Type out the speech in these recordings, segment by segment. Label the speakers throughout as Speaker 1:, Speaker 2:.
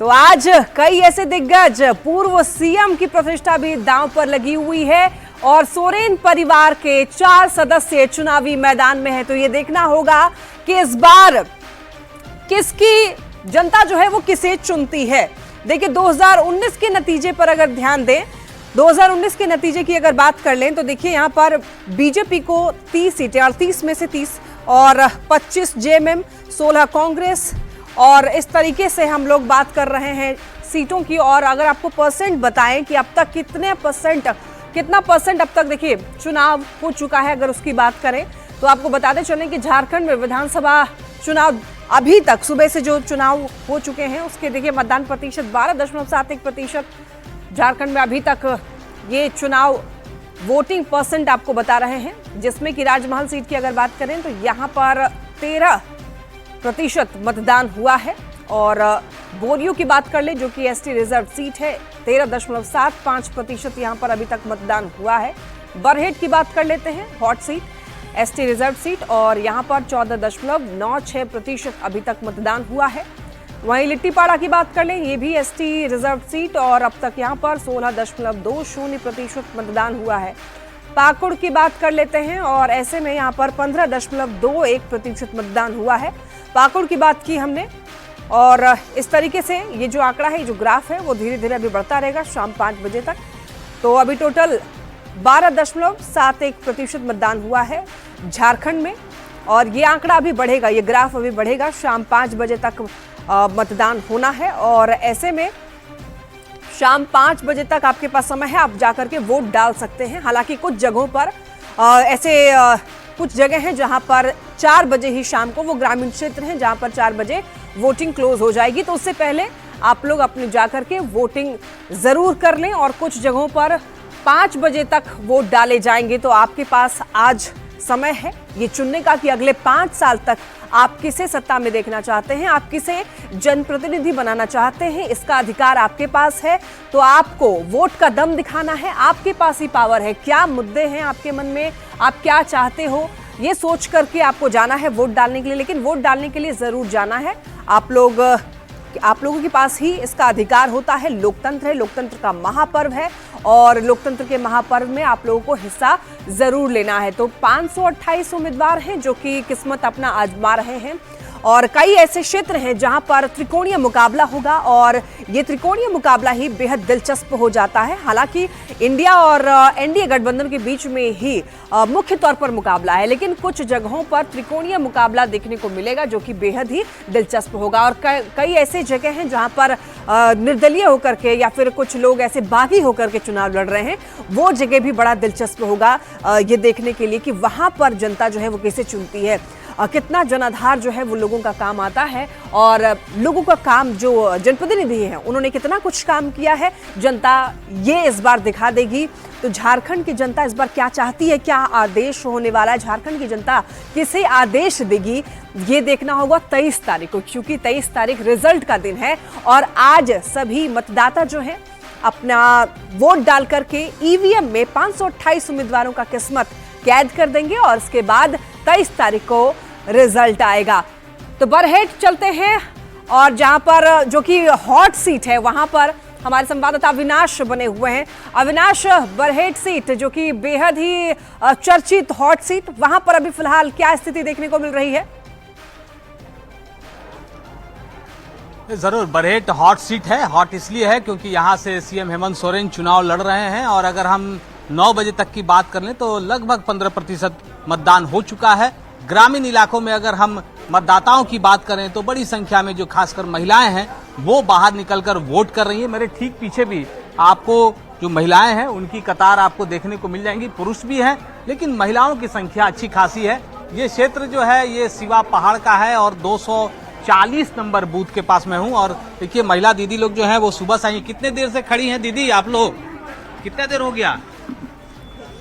Speaker 1: तो आज कई ऐसे दिग्गज पूर्व सीएम की प्रतिष्ठा भी दांव पर लगी हुई है और सोरेन परिवार के 4 सदस्य चुनावी मैदान में है। तो ये देखना होगा कि इस बार किसकी जनता जो है वो किसे चुनती है। देखिए 2019 के नतीजे पर अगर ध्यान दें, 2019 के नतीजे की अगर बात कर लें तो देखिए यहाँ पर बीजेपी को 30 सीटें, 38 में से 30 और 25 जेएमएम, 16 कांग्रेस, और इस तरीके से हम लोग बात कर रहे हैं सीटों की। और अगर आपको परसेंट बताएं कि अब तक कितना परसेंट अब तक देखिए चुनाव हो चुका है, अगर उसकी बात करें तो आपको बताते चलें कि झारखंड में विधानसभा चुनाव अभी तक सुबह से जो चुनाव हो चुके हैं उसके देखिए मतदान प्रतिशत 12.71%। झारखंड में अभी तक ये चुनाव वोटिंग परसेंट आपको बता रहे हैं, जिसमें कि राजमहल सीट की अगर बात करें तो यहाँ पर 13% मतदान हुआ है। और बोरियो की बात कर ले जो कि एसटी रिजर्व सीट है, 13.75% यहाँ पर अभी तक मतदान हुआ है। बरहेट की बात कर लेते हैं, hot seat, ST reserve seat, और यहाँ पर 14.96% अभी तक मतदान हुआ है। वहीं लिट्टीपाड़ा की बात कर लें, ये भी एसटी रिजर्व सीट और अब तक यहाँ पर 16.20% मतदान हुआ है। पाकुड़ की बात कर लेते हैं और ऐसे में यहाँ पर 15.21% मतदान हुआ है। पाकुड़ की बात की हमने, और इस तरीके से ये जो आंकड़ा है, ये जो ग्राफ है वो धीरे धीरे अभी बढ़ता रहेगा शाम 5 बजे तक। तो अभी टोटल 12.71% मतदान हुआ है झारखंड में, और ये आंकड़ा अभी बढ़ेगा, ये ग्राफ अभी बढ़ेगा, शाम 5 बजे तक मतदान होना है। और ऐसे में शाम 5 बजे तक आपके पास समय है, आप जाकर के वोट डाल सकते हैं। हालांकि कुछ जगहों पर कुछ जगह हैं जहां पर 4 बजे ही शाम को, वो ग्रामीण क्षेत्र हैं जहां पर 4 बजे वोटिंग क्लोज हो जाएगी, तो उससे पहले आप लोग अपने जाकर के वोटिंग जरूर कर लें। और कुछ जगहों पर 5 बजे तक वोट डाले जाएंगे। तो आपके पास आज समय है ये चुनने का कि अगले 5 साल तक आप किसे सत्ता में देखना चाहते हैं, आप किसे जनप्रतिनिधि बनाना चाहते हैं, इसका अधिकार आपके पास है। तो आपको वोट का दम दिखाना है, आपके पास ही पावर है। क्या मुद्दे हैं आपके मन में, आप क्या चाहते हो, ये सोच करके आपको जाना है वोट डालने के लिए। लेकिन वोट डालने के लिए जरूर जाना है। आप लोगों के पास ही इसका अधिकार होता है। लोकतंत्र है, लोकतंत्र का महापर्व है, और लोकतंत्र के महापर्व में आप लोगों को हिस्सा जरूर लेना है। तो 528 उम्मीदवार हैं जो कि किस्मत अपना आजमा रहे हैं, और कई ऐसे क्षेत्र हैं जहां पर त्रिकोणीय मुकाबला होगा, और ये त्रिकोणीय मुकाबला ही बेहद दिलचस्प हो जाता है। हालांकि इंडिया और एनडीए गठबंधन के बीच में ही मुख्य तौर पर मुकाबला है, लेकिन कुछ जगहों पर त्रिकोणीय मुकाबला देखने को मिलेगा जो कि बेहद ही दिलचस्प होगा। और कई ऐसे जगह हैं जहां पर निर्दलीय होकर के या फिर कुछ लोग ऐसे बागी होकर के चुनाव लड़ रहे हैं, वो जगह भी बड़ा दिलचस्प होगा ये देखने के लिए कि वहां पर जनता जो है वो किसे चुनती है, कितना जनाधार जो है वो लोगों का काम आता है, और लोगों का काम जो जनप्रतिनिधि हैं उन्होंने कितना कुछ काम किया है, जनता ये इस बार दिखा देगी। तो झारखंड की जनता इस बार क्या चाहती है, क्या आदेश होने वाला है, झारखंड की जनता किसे आदेश देगी, ये देखना होगा 23 तारीख को, क्योंकि 23 तारीख रिजल्ट का दिन है। और आज सभी मतदाता जो हैं अपना वोट डाल करके ईवीएम में 528 उम्मीदवारों का किस्मत कैद कर देंगे, और उसके बाद 23 तारीख को रिजल्ट आएगा। तो बरहेट चलते हैं, और जहां पर जो कि हॉट सीट है वहां पर हमारे संवाददाता अविनाश बने हुए हैं। अविनाश, बरहेट सीट जो कि बेहद ही चर्चित हॉट सीट, वहां पर अभी फिलहाल क्या स्थिति देखने को मिल रही है?
Speaker 2: जरूर, बरहेट हॉट सीट है। हॉट इसलिए है क्योंकि यहाँ से सीएम हेमंत सोरेन चुनाव लड़ रहे हैं, और अगर हम 9 बजे तक की बात कर लें तो लगभग 15% मतदान हो चुका है। ग्रामीण इलाकों में अगर हम मतदाताओं की बात करें तो बड़ी संख्या में जो खासकर महिलाएं हैं वो बाहर निकलकर वोट कर रही हैं। मेरे ठीक पीछे भी आपको जो महिलाएं हैं उनकी कतार आपको देखने को मिल जाएंगी। पुरुष भी हैं, लेकिन महिलाओं की संख्या अच्छी खासी है। ये क्षेत्र जो है ये सिवा पहाड़ का है, और 240 नंबर बूथ के पास मैं हूँ। और देखिए महिला दीदी लोग जो है वो सुबह से आई। कितने देर से खड़ी हैं दीदी आप लोग? कितना देर हो गया?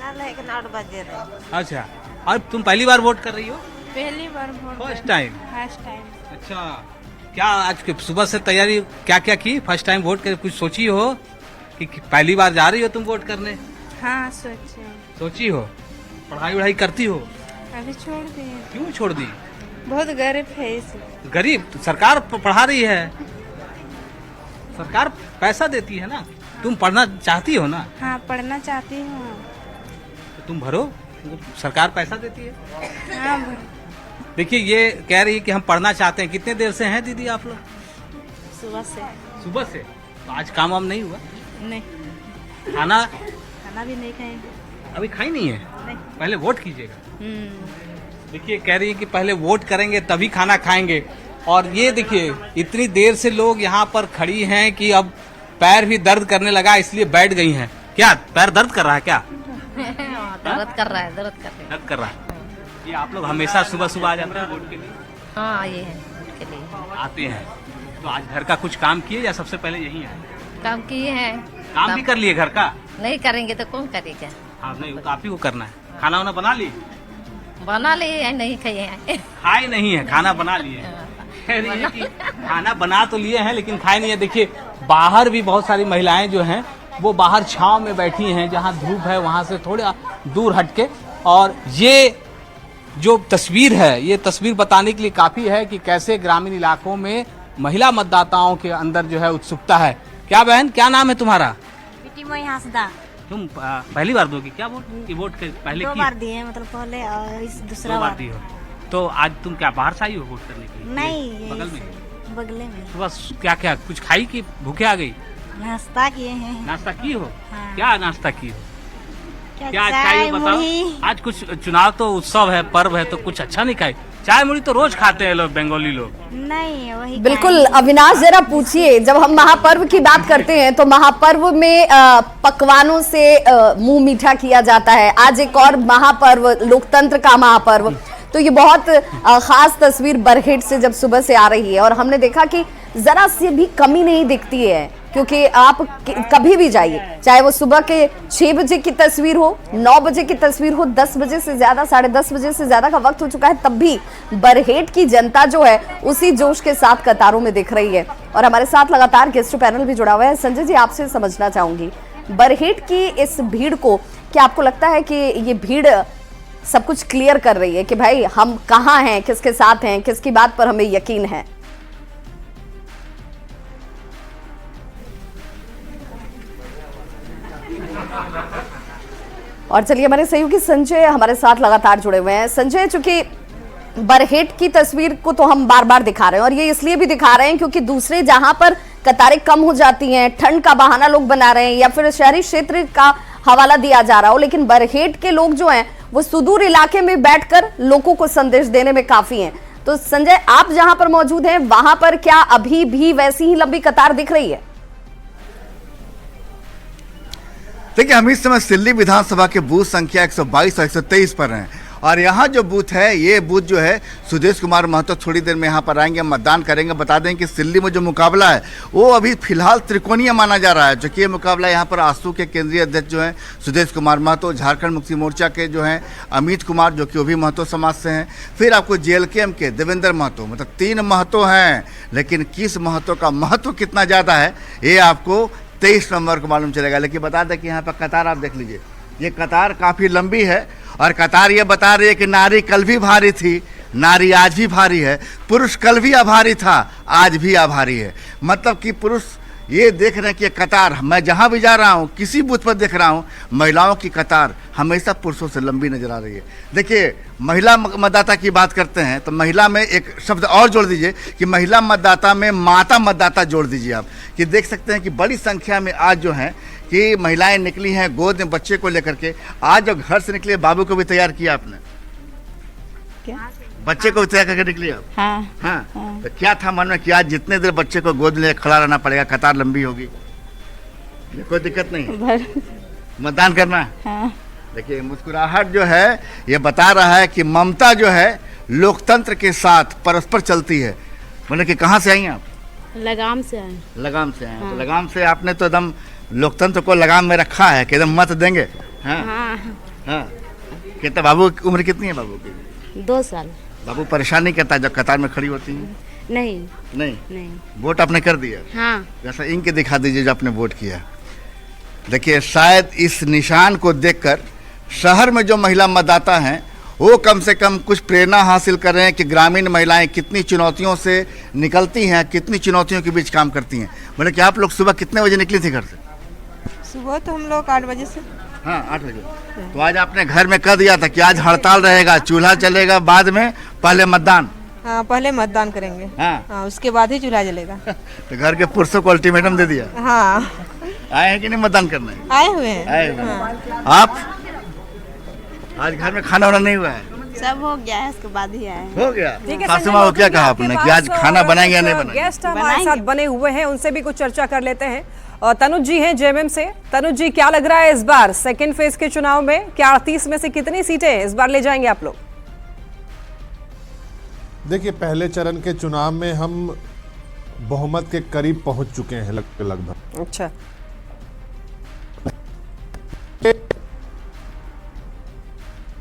Speaker 3: 9 बजे।
Speaker 2: अच्छा, अब तुम पहली बार वोट कर रही हो?
Speaker 3: पहली बार vote.
Speaker 2: First time?
Speaker 3: First time.
Speaker 2: अच्छा, क्या आज सुबह से तैयारी क्या क्या की? फर्स्ट टाइम वोट कर कुछ सोची हो कि पहली बार जा रही हो तुम वोट करने?
Speaker 3: हाँ,
Speaker 2: सोची हो। पढ़ाई वढ़ाई करती हो?
Speaker 3: अभी छोड़ दी।
Speaker 2: क्यों छोड़ दी?
Speaker 3: बहुत गरीब है इसलिए।
Speaker 2: गरीब? तो सरकार पढ़ा रही है। सरकार पैसा देती है ना, तुम पढ़ना चाहती हो ना,
Speaker 3: हाँ पढ़ना चाहती हूँ।
Speaker 2: तो तुम भरो, सरकार पैसा देती है।
Speaker 3: हाँ
Speaker 2: देखिए ये कह रही है कि हम पढ़ना चाहते हैं। कितने देर से हैं दीदी आप लोग?
Speaker 3: सुबह से।
Speaker 2: सुबह से। तो आज काम वाम नहीं हुआ?
Speaker 3: नहीं,
Speaker 2: खाना
Speaker 3: खाना भी नहीं खाएंगे।
Speaker 2: अभी खाई नहीं है?
Speaker 3: नहीं।
Speaker 2: पहले वोट कीजिएगा। देखिए कह रही है कि पहले वोट करेंगे तभी खाना खाएंगे। और ये देखिए इतनी देर से लोग यहाँ पर खड़ी हैं कि अब पैर भी दर्द करने लगा, इसलिए बैठ गई हैं। क्या पैर दर्द कर रहा है क्या?
Speaker 4: दर्द कर रहा है,
Speaker 2: दर्द कर रहा है। ये आप लोग हमेशा सुबह सुबह आ जाते हैं वोट के लिए?
Speaker 4: हाँ आइए हैं वोट के लिए।
Speaker 2: आते हैं। तो आज घर का कुछ काम किए या सबसे पहले यही है?
Speaker 4: काम किए हैं।
Speaker 2: काम भी कर लिए घर का?
Speaker 4: नहीं करेंगे तो कौन करेगा?
Speaker 2: हाँ नहीं, वो काफी को करना है। खाना वाना बना लिए?
Speaker 4: बना लिए हैं, नहीं खाए हैं।
Speaker 2: खाए नहीं है, खाना बना लिए हैं। कह रही है कि खाना बना तो लिए हैं लेकिन खाए नहीं है। देखिए बाहर भी बहुत सारी महिलाएं जो हैं वो बाहर छांव में बैठी हैं, जहां धूप है वहां से थोड़ा दूर हटके। और ये जो तस्वीर है, ये तस्वीर बताने के लिए काफी है कि कैसे ग्रामीण इलाकों में महिला मतदाताओं के अंदर जो है उत्सुकता है। क्या बहन, क्या नाम है तुम्हारा?
Speaker 3: हंसदा।
Speaker 2: तुम पहली बार दोगी क्या वोट? कि वोट के पहले
Speaker 3: दो
Speaker 2: की?
Speaker 3: बार दिए मतलब पहले और इस दूसरा
Speaker 2: दो बार
Speaker 3: बार।
Speaker 2: दी हो। तो आज तुम क्या बाहर से आई हो वोट करने के लिए?
Speaker 3: नहीं,
Speaker 2: बगल
Speaker 3: यहीं
Speaker 2: में।
Speaker 3: से, बगले में।
Speaker 2: सुबह क्या क्या कुछ खाई कि भूखे आ गई?
Speaker 3: नाश्ता किए हैं।
Speaker 2: नाश्ता की हो?
Speaker 3: हाँ।
Speaker 2: क्या नाश्ता की हो? क्या
Speaker 3: चाय
Speaker 2: चाहिए बताओ?
Speaker 3: मुढ़ी।
Speaker 2: आज कुछ चुनाव तो उत्सव है, पर्व है, तो कुछ अच्छा नहीं खाए? चाय मुड़ी तो रोज खाते हैं लोग, बंगाली लोग।
Speaker 3: नहीं वही
Speaker 1: बिल्कुल अविनाश, जरा पूछिए, जब हम महापर्व की बात करते हैं तो महापर्व में पकवानों से मुंह मीठा किया जाता है। आज एक और महापर्व, लोकतंत्र का महापर्व, तो ये बहुत खास तस्वीर बरहेट से जब सुबह से आ रही है और हमने देखा कि जरा से भी कमी नहीं दिखती है। क्योंकि आप कभी भी जाइए, चाहे वो सुबह के 6 बजे की तस्वीर हो, 9 बजे की तस्वीर हो, 10 बजे से ज्यादा, 10:30 बजे से ज्यादा का वक्त हो चुका है, तब भी बरहेट की जनता जो है उसी जोश के साथ कतारों में दिख रही है। और हमारे साथ लगातार गेस्ट पैनल भी जुड़ा हुआ है। संजय जी, आपसे समझना चाहूंगी बरहेट की इस भीड़ को, क्या आपको लगता है कि ये भीड़ सब कुछ क्लियर कर रही है कि भाई हम कहाँ हैं, किसके साथ हैं, किसकी बात पर हमें यकीन है? और चलिए हमारे सहयोगी संजय हमारे साथ लगातार जुड़े हुए हैं। संजय, चूंकि बरहेट की तस्वीर को तो हम बार बार दिखा रहे हैं और ये इसलिए भी दिखा रहे हैं क्योंकि दूसरे जहां पर कतारें कम हो जाती हैं, ठंड का बहाना लोग बना रहे हैं या फिर शहरी क्षेत्र का हवाला दिया जा रहा हो, लेकिन बरहेट के लोग जो हैं वो सुदूर इलाके में बैठकर लोगों को संदेश देने में काफी हैं। तो संजय, आप जहां पर मौजूद हैं वहां पर क्या अभी भी वैसी ही लंबी कतार दिख रही है?
Speaker 5: देखिए, हम इस समय सिल्ली विधानसभा के बूथ संख्या 122 और 123 पर हैं और यहाँ जो बूथ है, ये बूथ जो है सुदेश कुमार महतो थोड़ी देर में यहाँ पर आएंगे, मतदान करेंगे। बता दें कि सिल्ली में जो मुकाबला है वो अभी फिलहाल त्रिकोणीय माना जा रहा है, जो कि ये मुकाबला यहाँ पर आसू के केंद्रीय अध्यक्ष जो हैं सुदेश कुमार महतो, झारखंड मुक्ति मोर्चा के जो हैं अमित कुमार, जो कि वो भी महतो समाज से हैं, फिर आपको JLKM के देवेंद्र महतो, मतलब 3 महतो हैं। लेकिन किस महतो का महत्व कितना ज़्यादा है ये आपको 23 नवंबर को मालूम चलेगा। लेकिन बता दें कि यहाँ पर कतार आप देख लीजिए, ये कतार काफ़ी लंबी है और कतार ये बता रही है कि नारी कल भी भारी थी, नारी आज भी भारी है, पुरुष कल भी आभारी था, आज भी आभारी है। मतलब कि पुरुष ये देख रहे हैं कि ये कतार, मैं जहाँ भी जा रहा हूँ, किसी बूथ पर देख रहा हूँ, महिलाओं की कतार हमेशा पुरुषों से लंबी नजर आ रही है। देखिए, महिला मतदाता की बात करते हैं तो महिला में एक शब्द और जोड़ दीजिए कि महिला मतदाता में माता मतदाता जोड़ दीजिए आप, कि देख सकते हैं कि बड़ी संख्या में आज जो है कि महिलाएं निकली हैं गोद में बच्चे को लेकर के। आज जब घर से निकले, बाबू को भी तैयार किया आपने?
Speaker 3: क्या?
Speaker 5: बच्चे को भी तैयार करके निकली आप?
Speaker 3: हाँ।
Speaker 5: हाँ। तो क्या था मन में कि आज जितने देर बच्चे को गोद में खड़ा रहना पड़ेगा, कतार लंबी होगी, कोई दिक्कत नहीं, मतदान करना है?
Speaker 3: हाँ।
Speaker 5: देखिए, मुस्कुराहट जो है ये बता रहा है कि ममता जो है लोकतंत्र के साथ परस्पर चलती है। मतलब कि कहाँ से आई आप?
Speaker 3: लगाम से आए।
Speaker 5: लगाम से आए। तो लगाम से आपने तो एकदम लोकतंत्र को लगाम में रखा है कि एकदम मत देंगे। हाँ हाँ। कितना बाबू की उम्र कितनी है बाबू की?
Speaker 3: 2 साल।
Speaker 5: बाबू परेशान नहीं करता जब कतार में खड़ी होती हैं?
Speaker 3: नहीं
Speaker 5: नहीं। वोट आपने कर दिया?
Speaker 3: हाँ।
Speaker 5: जैसा इनके दिखा दीजिए जो आपने वोट किया। देखिए, शायद इस निशान को देखकर शहर में जो महिला मतदाता हैं वो कम से कम कुछ प्रेरणा हासिल कर रहे हैं कि ग्रामीण महिलाएं कितनी चुनौतियों से निकलती हैं, कितनी चुनौतियों के बीच काम करती हैं। मतलब कि आप लोग सुबह कितने बजे निकली थी घर से?
Speaker 6: सुबह तो हम लोग 8 बजे से।
Speaker 5: हाँ, 8 बजे। तो आज आपने घर में कह दिया था कि आज हड़ताल रहेगा, चूल्हा चलेगा, बाद में पहले मतदान।
Speaker 6: हाँ, पहले मतदान करेंगे।
Speaker 5: हाँ।
Speaker 6: उसके बाद ही चूल्हा जलेगा।
Speaker 5: तो घर के पुरुषों को अल्टीमेटम दे दिया।
Speaker 6: हाँ,
Speaker 5: आए हैं कि नहीं मतदान करने?
Speaker 6: आए हुए हैं।
Speaker 5: आए हुए हैं।
Speaker 6: हाँ।
Speaker 5: आप आज घर में खाना वाना नहीं हुआ है?
Speaker 3: सब हो गया है, उसके बाद ही आए हैं।
Speaker 5: हो गया।
Speaker 1: ठीक है,
Speaker 5: सासू
Speaker 1: संजय
Speaker 5: माँ को
Speaker 1: लोधी
Speaker 5: क्या
Speaker 1: जी,
Speaker 5: कहा
Speaker 1: आपके
Speaker 5: आपने कि
Speaker 1: पास,
Speaker 5: आज खाना बनाएंगे या नहीं
Speaker 1: कुछ
Speaker 5: बनाएंगे?
Speaker 1: गेस्ट हमारे साथ बने हुए हैं, उनसे भी कुछ चर्चा कर लेते हैं। तनुज जी हैं जेएमएम से। तनुज जी, क्या लग रहा है इस बार सेकंड फेज के चुनाव में क्या 38 में से कितनी सीटें इस बार ले जाएंगे आप लोग?
Speaker 7: देखिए, पहले चरण के चुनाव में हम बहुमत के करीब पहुंच चुके हैं लगभग।
Speaker 1: अच्छा,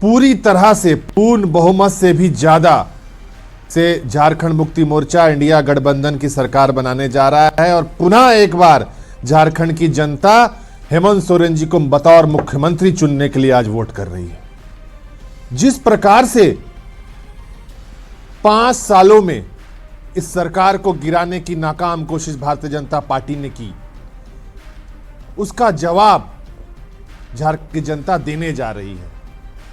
Speaker 7: पूरी तरह से पूर्ण बहुमत से भी ज्यादा से झारखंड मुक्ति मोर्चा इंडिया गठबंधन की सरकार बनाने जा रहा है और पुनः एक बार झारखंड की जनता हेमंत सोरेन जी को बतौर मुख्यमंत्री चुनने के लिए आज वोट कर रही है। जिस प्रकार से 5 सालों में इस सरकार को गिराने की नाकाम कोशिश भारतीय जनता पार्टी ने की, उसका जवाब झारखंड की जनता देने जा रही है।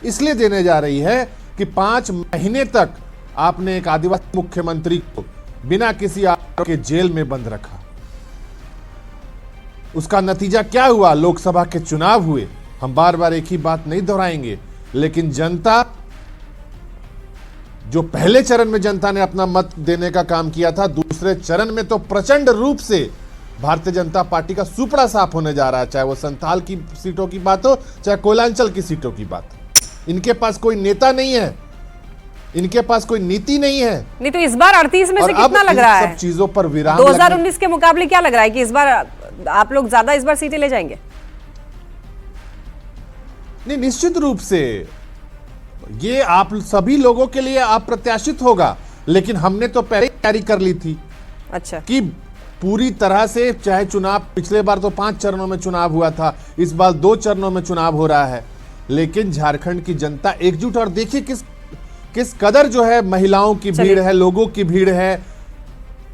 Speaker 7: इसलिए देने जा रही है कि 5 महीने तक आपने एक आदिवासी मुख्यमंत्री को बिना किसी आरोप के जेल में बंद रखा। उसका नतीजा क्या हुआ? लोकसभा के चुनाव हुए। हम बार बार एक ही बात नहीं दोहराएंगे, लेकिन जनता, जो पहले चरण में जनता ने अपना मत देने का काम किया था, दूसरे चरण में तो प्रचंड रूप से भारतीय जनता पार्टी का सुपड़ा साफ होने जा रहा है। चाहे वो संथाल की सीटों की बात हो, चाहे कोयलांचल की सीटों की बात हो। इनके पास कोई नेता नहीं है, इनके पास कोई नीति नहीं है।
Speaker 1: नहीं तो इस बार 38 में से कितना लग रहा है?
Speaker 7: सब चीजों पर विराम
Speaker 1: 2019 के मुकाबले क्या लग रहा है कि इस बार आप लोग ज्यादा इस बार सीटें ले जाएंगे?
Speaker 7: नहीं, निश्चित रूप से ये आप सभी लोगों के लिए अप्रत्याशित होगा, लेकिन हमने तो पहले तैयारी कर ली थी।
Speaker 1: अच्छा,
Speaker 7: कि पूरी तरह से, चाहे चुनाव पिछले बार तो 5 चरणों में चुनाव हुआ था, इस बार 2 चरणों में चुनाव हो रहा है, लेकिन झारखंड की जनता एकजुट। और देखिए किस कदर जो है महिलाओं की भीड़ है, लोगों की भीड़ है।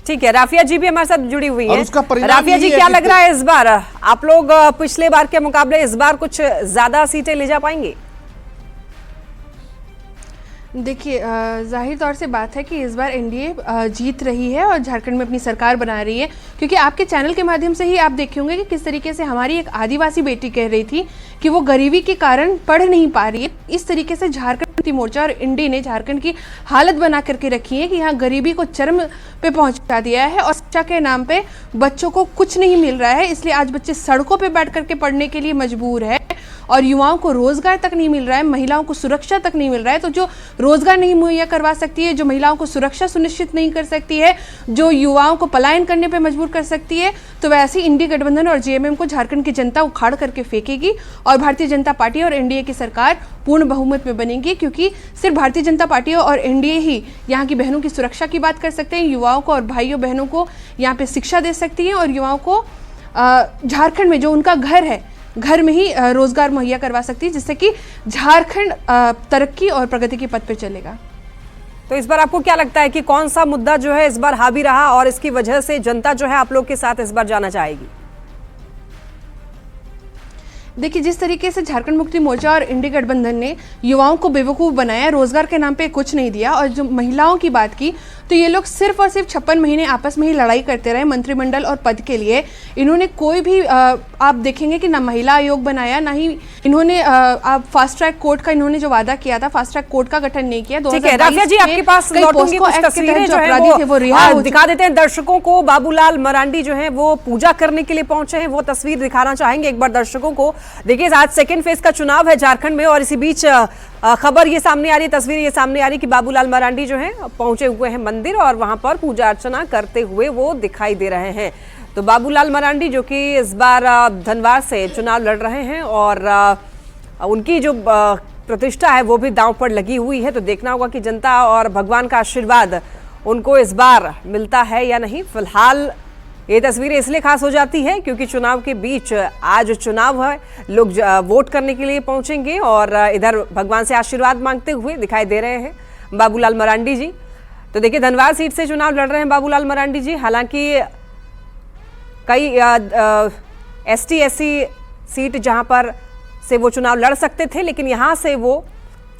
Speaker 1: ठीक है, राफिया जी भी हमारे साथ जुड़ी हुई
Speaker 7: और
Speaker 1: हैं।
Speaker 7: उसका परिणाम
Speaker 1: राफिया जी,
Speaker 7: यही है
Speaker 1: क्या
Speaker 7: कि
Speaker 1: लग रहा है इस बार आप लोग पिछले बार के मुकाबले इस बार कुछ ज्यादा सीटें ले जा पाएंगे?
Speaker 8: देखिए, जाहिर तौर से बात है कि इस बार एनडीए जीत रही है और झारखंड में अपनी सरकार बना रही है, क्योंकि आपके चैनल के माध्यम से ही आप देखे होंगे कि किस तरीके से हमारी एक आदिवासी बेटी कह रही थी कि वो गरीबी के कारण पढ़ नहीं पा रही है। इस तरीके से झारखंड मुक्ति मोर्चा और एनडीए ने झारखंड की हालत बना करके रखी है कि यहाँ गरीबी को चरम पे पहुंचा दिया है और शिक्षा के नाम पे बच्चों को कुछ नहीं मिल रहा है। इसलिए आज बच्चे सड़कों पे बैठ करके पढ़ने के लिए मजबूर है और युवाओं को रोजगार तक नहीं मिल रहा है, महिलाओं को सुरक्षा तक नहीं मिल रहा है। तो जो रोजगार नहीं मुहैया करवा सकती है, जो महिलाओं को सुरक्षा सुनिश्चित नहीं कर सकती है, जो युवाओं को पलायन करने पे मजबूर कर सकती है, तो वैसे इंडिया गठबंधन और जेएमएम को झारखंड की जनता उखाड़ करके फेंकेगी और भारतीय जनता पार्टी और एनडीए की सरकार पूर्ण बहुमत में बनेगी। क्योंकि सिर्फ भारतीय जनता पार्टी और एनडीए ही यहाँ की बहनों की सुरक्षा की बात कर सकते हैं, युवाओं को और भाइयों बहनों को यहाँ पे शिक्षा दे सकती हैं और युवाओं को झारखंड में जो उनका घर है, घर में ही रोजगार मुहैया करवा सकती है, जिससे कि झारखंड तरक्की और प्रगति के पथ पे चलेगा।
Speaker 1: तो इस बार आपको क्या लगता है कि कौन सा मुद्दा जो है इस बार हावी रहा और इसकी वजह से जनता जो है आप लोग के साथ इस बार जाना चाहेगी?
Speaker 8: देखिए, जिस तरीके से झारखंड मुक्ति मोर्चा और इंडिया गठबंधन ने युवाओं को बेवकूफ़ बनाया, रोजगार के नाम पे कुछ नहीं दिया, और जो महिलाओं की बात की तो ये लोग सिर्फ और सिर्फ 56 महीने आपस में ही लड़ाई करते रहे मंत्रिमंडल और पद के लिए। इन्होंने कोई भी आप देखेंगे कि ना महिला आयोग बनाया, ना ही इन्होंने आप फास्ट ट्रैक कोर्ट का इन्होंने जो वादा किया था, फास्ट ट्रैक कोर्ट का गठन नहीं किया।
Speaker 1: ठीक है राफिया जी, आपके पास लौटूंगी कुछ तस्वीरें जो है वो दिखा देते हैं दर्शकों को। बाबूलाल मरांडी जो है वो पूजा करने के लिए पहुंचे हैं, वो तस्वीर दिखाना चाहेंगे एक बार दर्शकों को। देखिए, आज सेकेंड फेज का चुनाव है झारखंड में और इसी बीच खबर ये सामने आ रही है, तस्वीर ये सामने आ रही है कि बाबूलाल मरांडी जो है पहुंचे हुए हैं मंदिर और वहां पर पूजा अर्चना करते हुए वो दिखाई दे रहे हैं। तो बाबूलाल मरांडी जो कि इस बार धनबाद से चुनाव लड़ रहे हैं और उनकी जो प्रतिष्ठा है वो भी दांव पर लगी हुई है। तो देखना होगा कि जनता और भगवान का आशीर्वाद उनको इस बार मिलता है या नहीं। फिलहाल ये तस्वीरें इसलिए खास हो जाती है क्योंकि चुनाव के बीच आज चुनाव है, लोग वोट करने के लिए पहुंचेंगे और इधर भगवान से आशीर्वाद मांगते हुए दिखाई दे रहे हैं बाबूलाल मरांडी जी। तो देखिए धनबाद सीट से चुनाव लड़ रहे हैं बाबूलाल मरांडी जी। हालांकि कई ST SC सीट जहां पर से वो चुनाव लड़ सकते थे, लेकिन यहां से वो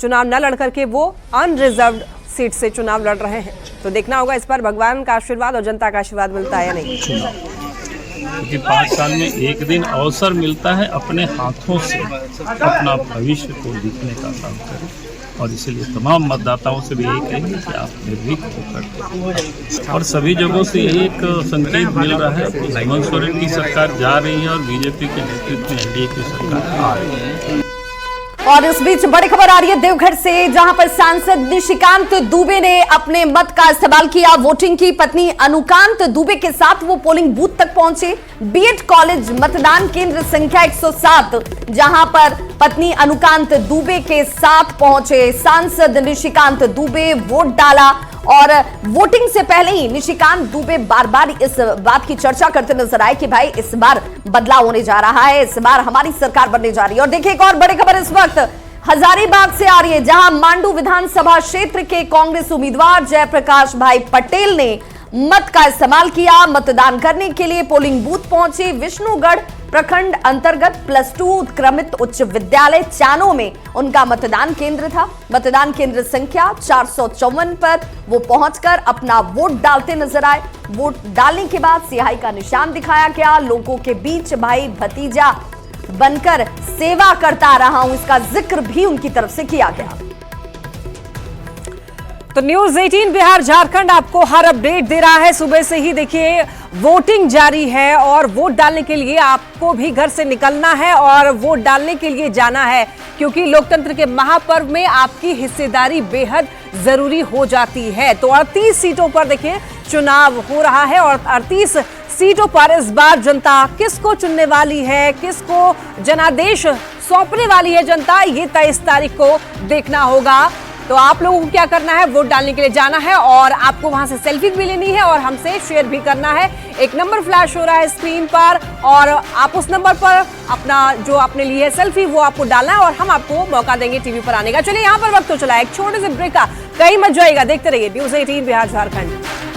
Speaker 1: चुनाव न लड़ करके वो अनरिजर्व्ड सीट से चुनाव लड़ रहे हैं। तो देखना होगा इस पर भगवान का आशीर्वाद और जनता का आशीर्वाद मिलता है या नहीं।
Speaker 9: क्योंकि 5 साल में एक दिन अवसर मिलता है अपने हाथों से अपना भविष्य को लिखने का काम करें, और इसलिए तमाम मतदाताओं से भी यही कहेंगे कि आप निर्भीक होकर, और सभी जगहों से यही एक संकेत मिल रहा है कि हेमंत सोरेन की सरकार जा रही है और बीजेपी के नेतृत्व में NDA की सरकार आ रही है।
Speaker 10: और इस बीच बड़ी खबर आ रही है देवघर से, जहां पर सांसद निशिकांत दुबे ने अपने मत का इस्तेमाल किया। वोटिंग की पत्नी अनुकांत दुबे के साथ वो पोलिंग बूथ तक पहुंचे। बीएड कॉलेज मतदान केंद्र संख्या 107, जहां पर पत्नी अनुकांत दुबे के साथ पहुंचे सांसद निशिकांत दुबे, वोट डाला। और वोटिंग से पहले ही निशिकांत दुबे बार बार इस बात की चर्चा करते नजर आए कि भाई इस बार बदलाव होने जा रहा है, इस बार हमारी सरकार बनने जा रही है। और देखिए एक और बड़ी खबर इस वक्त हजारीबाग से आ रही है, जहां मांडू विधानसभा क्षेत्र के कांग्रेस उम्मीदवार जयप्रकाश भाई पटेल ने मत का इस्तेमाल किया। मतदान करने के लिए पोलिंग बूथ पहुंचे। विष्णुगढ़ प्रखंड अंतर्गत +2 उत्क्रमित उच्च विद्यालय चानो में उनका मतदान केंद्र था। मतदान केंद्र संख्या 454 पर वो पहुंचकर अपना वोट डालते नजर आए। वोट डालने के बाद सियाही का निशान दिखाया गया। लोगों के बीच भाई भतीजा बनकर सेवा करता रहा हूं, इसका जिक्र भी उनकी तरफ से किया गया।
Speaker 1: तो न्यूज़ 18 बिहार झारखंड आपको हर अपडेट दे रहा है। सुबह से ही देखिए वोटिंग जारी है और वोट डालने के लिए आपको भी घर से निकलना है और वोट डालने के लिए जाना है, क्योंकि लोकतंत्र के महापर्व में आपकी हिस्सेदारी बेहद जरूरी हो जाती है। तो 38 सीटों पर देखिए चुनाव हो रहा है और 38 सीटों पर इस बार जनता किसको चुनने वाली है, किसको जनादेश सौंपने वाली है जनता, ये 23 तारीख को देखना होगा। तो आप लोगों को क्या करना है, वोट डालने के लिए जाना है और आपको वहां से सेल्फी भी लेनी है और हमसे शेयर भी करना है। एक नंबर फ्लैश हो रहा है स्क्रीन पर और आप उस नंबर पर अपना जो आपने ली है सेल्फी वो आपको डालना है और हम आपको मौका देंगे टीवी पर आने का। चलिए यहाँ पर वक्त तो चला एक छोटे से ब्रेक का, कहीं मत जाइएगा, देखते रहिए न्यूज़ 18 बिहार झारखंड।